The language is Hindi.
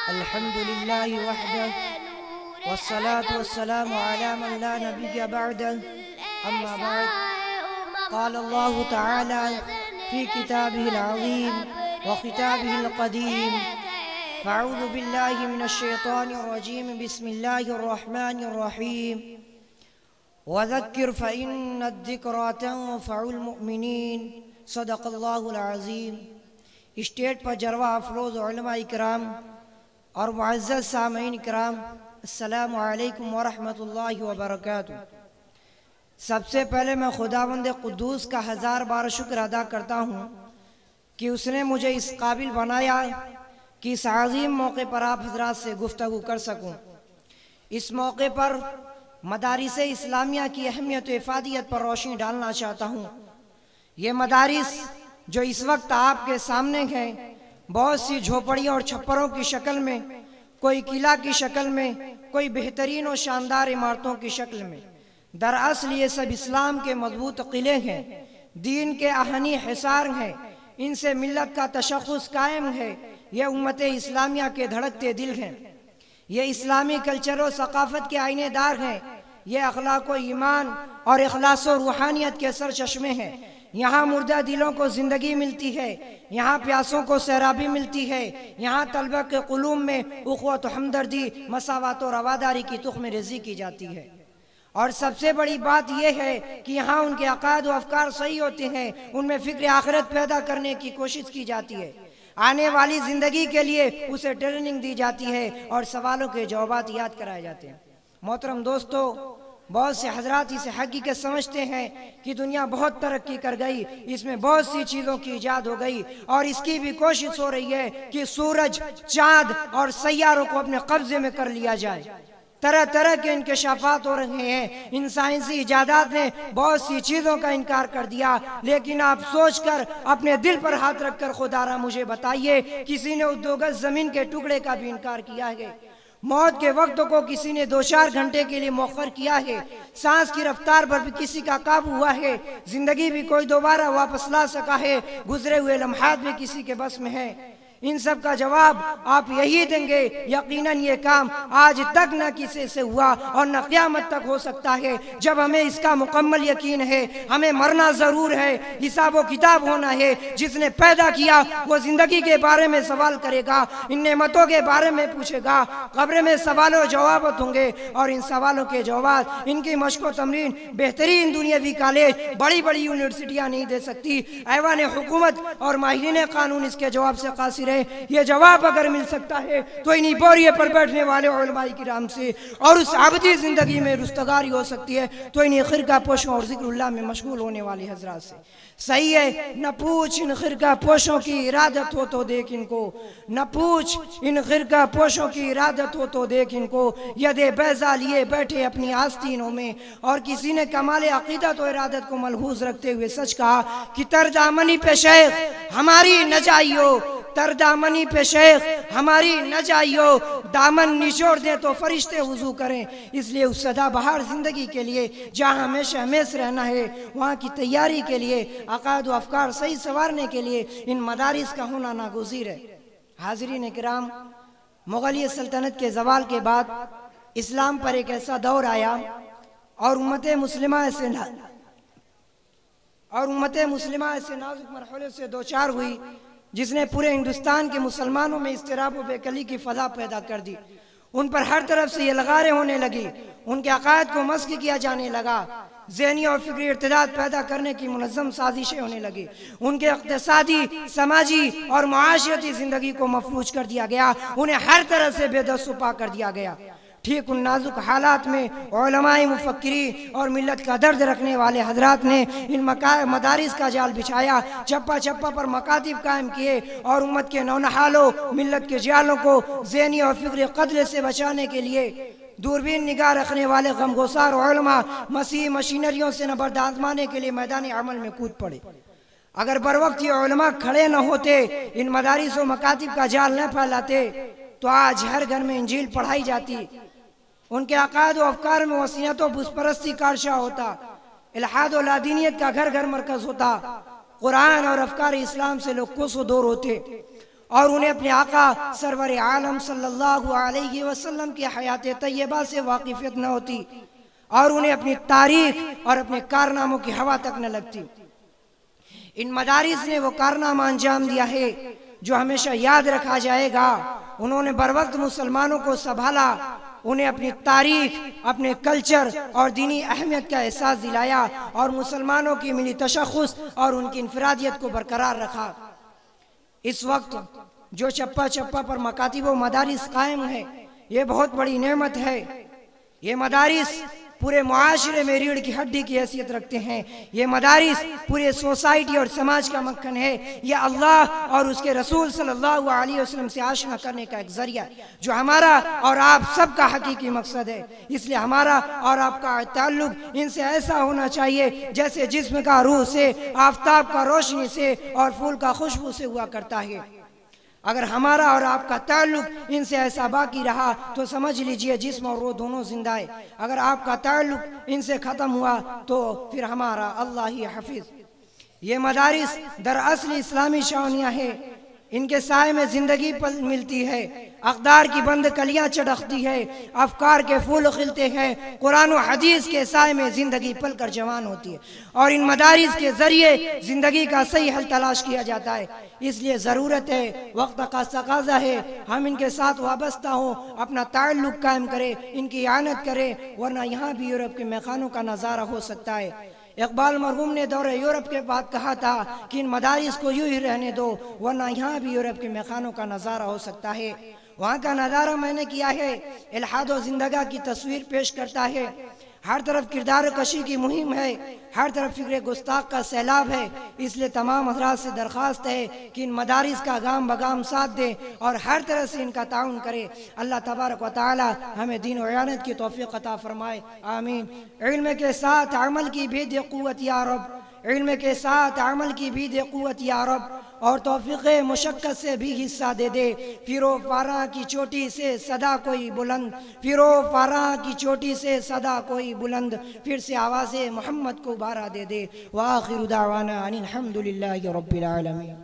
अल्हम्दुलिल्लाहि वहदह वस्सलातु वस्सलामु अला मन ला नबिय्य बअदह अम्मा बअद क़ाल अल्लाहु तआला फ़ी किताबिहिल अज़ीम व किताबिहिल क़दीम अऊज़ु बिल्लाहि मिनश शैतानिर रजीम बिस्मिल्लाहिर रहमानिर रहीम वज़क्किर फ़इन्नज़्ज़िक्रा तंफ़उल मुमिनीन सदक़ल्लाहुल अज़ीम। स्टेज पर जरवा अफरोज़ उलमा इकराम और मुअज़्ज़ज़ सामीन इकराम, अस्सलामु अलैकुम व रहमतुल्लाहि व बरकातुहू। सबसे पहले मैं खुदावंद कुद्दूस का 1000 बार शुक्र अदा करता हूँ कि उसने मुझे इस काबिल बनाया कि इस अज़ीम मौके पर आप हज़रात से गुफ्तगू कर सकूँ। इस मौके पर मदारिस इस्लामिया की अहमियत व इफ़ादियत पर रोशनी डालना चाहता हूँ। ये मदारिस जो इस वक्त आपके सामने हैं, बहुत सी झोपड़ियों और छप्परों की शक्ल में, कोई किला की शक्ल में, कोई बेहतरीन और शानदार इमारतों की शक्ल में, दरअसल ये सब इस्लाम के मजबूत किले हैं, दीन के आहनी हिसार हैं। इनसे मिल्लत का तशख़्ख़ुस कायम है। ये उम्मत इस्लामिया के धड़कते दिल हैं। ये इस्लामी कल्चर और सकाफ़त के आईनेदार हैं। ये अखलाक व ईमान और इखलास व रूहानियत के सरचश्मे हैं। यहाँ मुर्दा दिलों को ज़िंदगी मिलती है, यहाँ प्यासों को सैराबी मिलती है, यहाँ तलबा के कुलूब में उख़्वत हमदर्दी, मसावत और रवादारी की तुख़्म रेज़ी की जाती है। और सबसे बड़ी बात यह है कि यहाँ उनके अक़ायद व अफ़कार सही होते हैं, उनमें फ़िक्र आखिरत पैदा करने की कोशिश की जाती है, आने वाली ज़िंदगी के लिए उसे ट्रेनिंग दी जाती है और सवालों के जवाब याद कराए जाते हैं। मोहतरम दोस्तों, बहुत से हजरात इसे हकीकत समझते हैं कि दुनिया बहुत तरक्की कर गई, इसमें बहुत सी चीज़ों की ईजाद हो गई और इसकी भी कोशिश हो रही है कि सूरज, चाँद और सैयारों को अपने कब्जे में कर लिया जाए। तरह तरह के इंकशाफात हो रहे हैं। इन साइंसी इजादात ने बहुत सी चीज़ों का इनकार कर दिया, लेकिन आप सोचकर अपने दिल पर हाथ रखकर खुदारा मुझे बताइए, किसी ने उस 2 गज ज़मीन के टुकड़े का भी इनकार किया है? मौत के वक्त को किसी ने 2-4 घंटे के लिए मौखर किया है? सांस की रफ्तार पर भी किसी का काबू हुआ है? जिंदगी भी कोई दोबारा वापस ला सका है? गुजरे हुए लम्हात भी किसी के बस में है? इन सब का जवाब आप यही देंगे, यकीनन ये काम आज तक न किसी से हुआ और न क़यामत तक हो सकता है। जब हमें इसका मुकम्मल यकीन है, हमें मरना ज़रूर है, हिसाब व किताब होना है। जिसने पैदा किया वो ज़िंदगी के बारे में सवाल करेगा, इन नेमतों के बारे में पूछेगा, कब्र में सवालों जवाब होंगे और इन सवालों के जवाब इनकी मशक़ व तमरीन बेहतरीन दुनियावी कॉलेज, बड़ी बड़ी यूनिवर्सिटियाँ नहीं दे सकती। ऐवान हुकूमत और माहिरीन कानून इसके जवाब से कासिर। ये जवाब अगर मिल सकता है तो इन्हीं बोरिये पर बैठने वाले उलमाए किराम से, और उस आबदी जिंदगी में रुस्तगारी हो सकती है तो इन्हीं खिरका पोशों और जिक्रुल्लाह में मशगूल होने वाले हजरात से। सही है, न पूछ इन खिरका पोशों की इरादत हो तो देख इनको, न पूछ इन खिरका पोशों की इरादत हो तो देख इनको, यदे बैजा लिए बैठे अपनी आस्तीनों में। और किसी ने कमाल अकीदत और इरादत को मलहूज रखते हुए सच कहा कि तरदामनी पे शेख हमारी न जाइयो, तरदामनी पे शेख हमारी न जाइयो, दामन निचोड़ दें तो फरिश्ते वुज़ू करें। इसलिए उस सदाबहार ज़िंदगी के लिए जहाँ हमेशा हमेशा रहना है, वहाँ की तैयारी के लिए, अक़ायद व अफ़कार सही संवारने के लिए इन मदारिस का होना नागुज़ीर है। हाज़रीन किराम, मुग़लिया सल्तनत के ज़वाल के बाद इस्लाम पर एक ऐसा दौर आया और उम्मत मुस्लिमा ऐसे नाजुक मरहले से दो चार हुई जिसने पूरे हिंदुस्तान के मुसलमानों में इज़्तिराब व बेकली की फ़ज़ा पैदा कर दी। उन पर हर तरफ से ये लगारें होने लगी, उनके अक़ायद को मस्क किया जाने लगा, ज़हनी और फ़िक्री इर्तिदाद पैदा करने की मुनज़्ज़म साजिशें होने लगी, उनके इक़्तिसादी, समाजी और मुआशरती ज़िंदगी को मफलूज कर दिया गया, उन्हें हर तरह से बेदस्तुपा कर दिया गया। ठीक उन नाजुक हालात में उलमाए मुफ़क्किरीन और मिल्लत का दर्द रखने वाले हजरात ने इन मदारिस का जाल बिछाया, चप्पा चप्पा पर मकातिब कायम किए और उम्मत के नौनहालों, मिल्लत के जालों को ज़हनी और फ़िक्री क़त्ल से बचाने के लिए दूरबीन निगाह रखने वाले गमगुसार उलमा मसीह मशीनरियों से नबर्द आज़माने के लिए मैदान अमल में कूद पड़े। अगर बर वक्त ये उलमा खड़े न होते, इन मदारिस व मकातिब का जाल न फैलाते, तो आज हर घर में इंजील पढ़ाई जाती, उनके अक़ायद व अफ़कार में वसीयत व बुज़परस्ती का अर्शा होता, इल्हाद व लादीनियत का घर घर मरकज़ होता, कुरान और अफ़कार इस्लाम से लोग कोसों दूर होते। और उन्हें अपने आका सरवर आलम सल्लल्लाहु अलैहि वसल्लम की हयात तैयबा से वाकिफियत न होती और उन्हें अपनी तारीख और अपने कारनामों की हवा तक न लगती। इन मदारिस ने वो कारनामा अंजाम दिया है जो हमेशा याद रखा जाएगा। उन्होंने बर वक्त मुसलमानों को संभाला, उन्हें अपनी तारीख, अपने कल्चर और दीनी अहमियत का एहसास दिलाया और मुसलमानों की मिली तशख़्ख़ुस और उनकी इनफरादियत को बरकरार रखा। इस वक्त जो चप्पा चप्पा पर मकातिब व मदारिस कायम है, ये बहुत बड़ी नेमत है। ये मदारिस पूरे मुआशरे में रीढ़ की हड्डी की हैसियत रखते हैं। ये मदारिस पूरे सोसाइटी और समाज का मक्खन है। ये अल्लाह और उसके रसूल सल्लल्लाहु अलैहि वसल्लम से आशना करने का एक जरिया जो हमारा और आप सबका हकीकी मकसद है। इसलिए हमारा और आपका ताल्लुक इनसे ऐसा होना चाहिए जैसे जिस्म का रूह से, आफताब का रोशनी से और फूल का खुशबू से हुआ करता है। अगर हमारा और आपका ताल्लुक इनसे ऐसा बाकी रहा तो समझ लीजिए जिस्म और रूह दोनों जिंदा है। अगर आपका ताल्लुक इनसे ख़त्म हुआ तो फिर हमारा अल्लाह ही हफीज। ये मदारिस दरअसल इस्लामी शानियाँ है। इनके साए में जिंदगी पल मिलती है, अक़दार की बंद कलियाँ चढ़कती है, अफकार के फूल खिलते हैं, कुरान और हदीस के साए में जिंदगी पल कर जवान होती है और इन मदारिस के जरिए जिंदगी का सही हल तलाश किया जाता है। इसलिए ज़रूरत है, वक्त का तकाज़ा है, हम इनके साथ वाबस्ता हों, अपना ताल्लुक़ कायम करें, इनकी आनत करें, वरना यहाँ भी यूरोप के मेखानों का नज़ारा हो सकता है। इकबाल मरहूम ने दौरे यूरोप के बाद कहा था कि इन मदारिस को यूं ही रहने दो, वरना यहाँ भी यूरोप के मेखानों का नज़ारा हो सकता है। वहाँ का नज़ारा मैंने किया है, इल्हाद व ज़िंदगा की तस्वीर पेश करता है। हर तरफ किरदार कशी की मुहिम है, हर तरफ फिक्र गुस्ताख का सैलाब है। इसलिए तमाम हज़रात से दरख्वास्त है कि इन मदारिस का गाम बगाम साथ दे और हर तरह से इनका ताउन करे। अल्लाह तबारक व तआला हमें दीन व इयानत की तौफीक अता फरमाए, आमीन। इल्म के साथ अमल की भी दे क़ुव्वत या रब, इल्म के साथ अमल की भी दे क़ुव्वत या रब, और तौफीक़ मुशक्क़त से भी हिस्सा दे दे। फिरो फारा की चोटी से सदा कोई बुलंद, फिरो फारा की चोटी से सदा कोई बुलंद, फिर से आवाज़े मोहम्मद को बारा दे दे। व आखिरु दावाना अनिल हम्दुलिल्लाहि रब्बिल आलमीन।